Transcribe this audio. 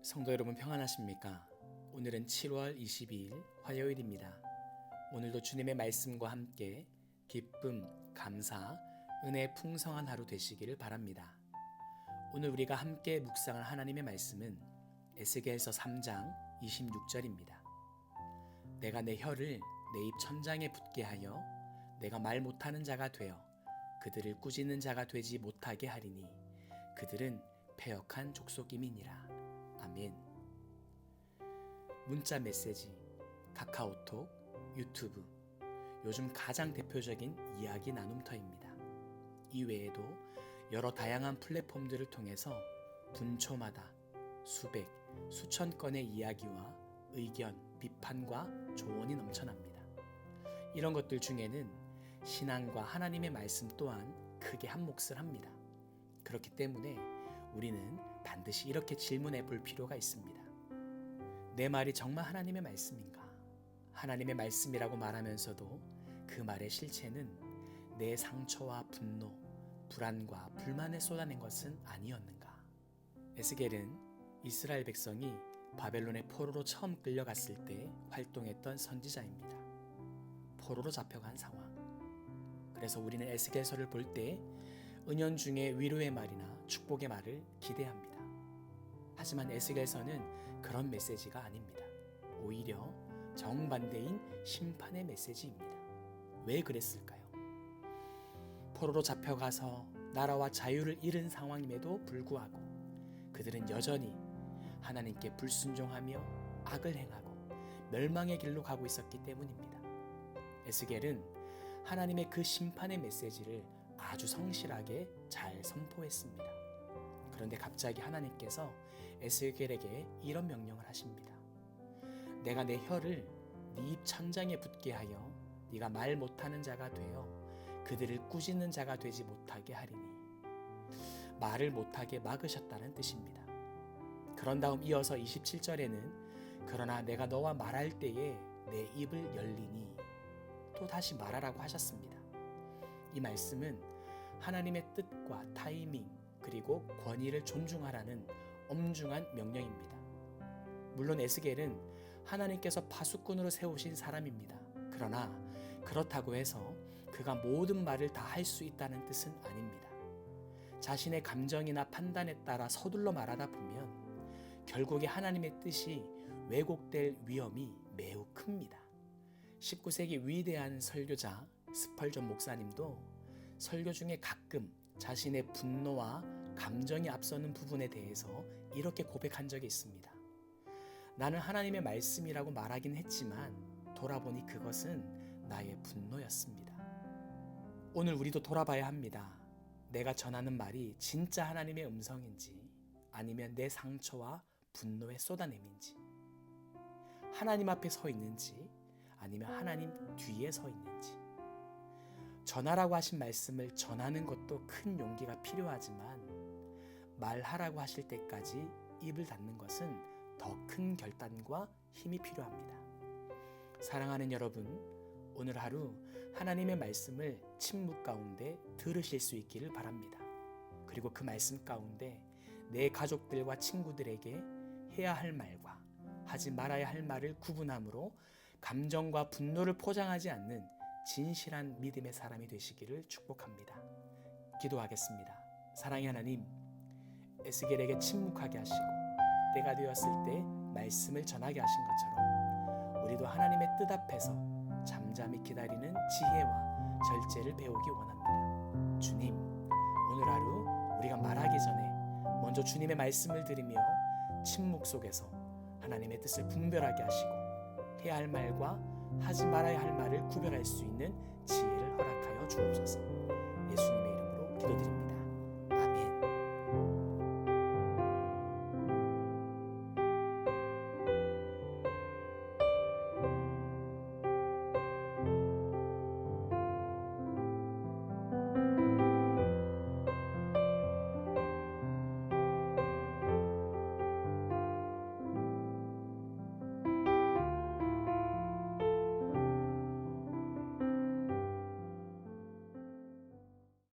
성도 여러분 평안하십니까? 오늘은 7월 22일 화요일입니다. 오늘도 주님의 말씀과 함께 기쁨, 감사, 은혜의 풍성한 하루 되시기를 바랍니다. 오늘 우리가 함께 묵상할 하나님의 말씀은 에스겔서 3장 26절입니다. 내가 내 혀를 내 입 천장에 붙게 하여 내가 말 못하는 자가 되어 그들을 꾸짖는 자가 되지 못하게 하리니 그들은 패역한 족속임이니라. 아멘. 문자 메시지, 카카오톡, 유튜브, 요즘 가장 대표적인 이야기 나눔터입니다. 이외에도 여러 다양한 플랫폼들을 통해서 분초마다 수백, 수천 건의 이야기와 의견, 비판과 조언이 넘쳐납니다. 이런 것들 중에는 신앙과 하나님의 말씀 또한 크게 한 몫을 합니다. 그렇기 때문에 우리는 반드시 이렇게 질문해 볼 필요가 있습니다. 내 말이 정말 하나님의 말씀인가? 하나님의 말씀이라고 말하면서도 그 말의 실체는 내 상처와 분노, 불안과 불만을 쏟아낸 것은 아니었는가? 에스겔은 이스라엘 백성이 바벨론의 포로로 처음 끌려갔을 때 활동했던 선지자입니다. 포로로 잡혀간 상황. 그래서 우리는 에스겔서를 볼 때 은연중에 위로의 말이나 축복의 말을 기대합니다. 하지만 에스겔서는 그런 메시지가 아닙니다. 오히려 정반대인 심판의 메시지입니다. 왜 그랬을까요? 포로로 잡혀가서 나라와 자유를 잃은 상황임에도 불구하고 그들은 여전히 하나님께 불순종하며 악을 행하고 멸망의 길로 가고 있었기 때문입니다. 에스겔은 하나님의 그 심판의 메시지를 아주 성실하게 잘 선포했습니다. 그런데 갑자기 하나님께서 에스겔에게 이런 명령을 하십니다. 내가 내 혀를 네 입 천장에 붙게 하여 네가 말 못하는 자가 되어 그들을 꾸짖는 자가 되지 못하게 하리니, 말을 못하게 막으셨다는 뜻입니다. 그런 다음 이어서 27절에는 그러나 내가 너와 말할 때에 내 입을 열리니 또 다시 말하라고 하셨습니다. 이 말씀은 하나님의 뜻과 타이밍 그리고 권위를 존중하라는 엄중한 명령입니다. 물론 에스겔은 하나님께서 파수꾼으로 세우신 사람입니다. 그러나 그렇다고 해서 그가 모든 말을 다 할 수 있다는 뜻은 아닙니다. 자신의 감정이나 판단에 따라 서둘러 말하다 보면 결국에 하나님의 뜻이 왜곡될 위험이 매우 큽니다. 19세기 위대한 설교자 스펄전 목사님도 설교 중에 가끔 자신의 분노와 감정이 앞서는 부분에 대해서 이렇게 고백한 적이 있습니다. 나는 하나님의 말씀이라고 말하긴 했지만 돌아보니 그것은 나의 분노였습니다. 오늘 우리도 돌아봐야 합니다. 내가 전하는 말이 진짜 하나님의 음성인지 아니면 내 상처와 분노의 쏟아냄인지, 하나님 앞에 서 있는지 아니면 하나님 뒤에 서 있는지. 전하라고 하신 말씀을 전하는 것도 큰 용기가 필요하지만 말하라고 하실 때까지 입을 닫는 것은 더 큰 결단과 힘이 필요합니다. 사랑하는 여러분, 오늘 하루 하나님의 말씀을 침묵 가운데 들으실 수 있기를 바랍니다. 그리고 그 말씀 가운데 내 가족들과 친구들에게 해야 할 말과 하지 말아야 할 말을 구분함으로 감정과 분노를 포장하지 않는 진실한 믿음의 사람이 되시기를 축복합니다. 기도하겠습니다. 사랑의 하나님, 에스겔에게 침묵하게 하시고 때가 되었을 때 말씀을 전하게 하신 것처럼 우리도 하나님의 뜻 앞에서 잠잠히 기다리는 지혜와 절제를 배우기 원합니다. 주님, 오늘 하루 우리가 말하기 전에 먼저 주님의 말씀을 들으며 침묵 속에서 하나님의 뜻을 분별하게 하시고 해야 할 말과 하지 말아야 할 말을 구별할 수 있는 지혜를 허락하여 주옵소서. 예수님의 이름으로 기도드립니다.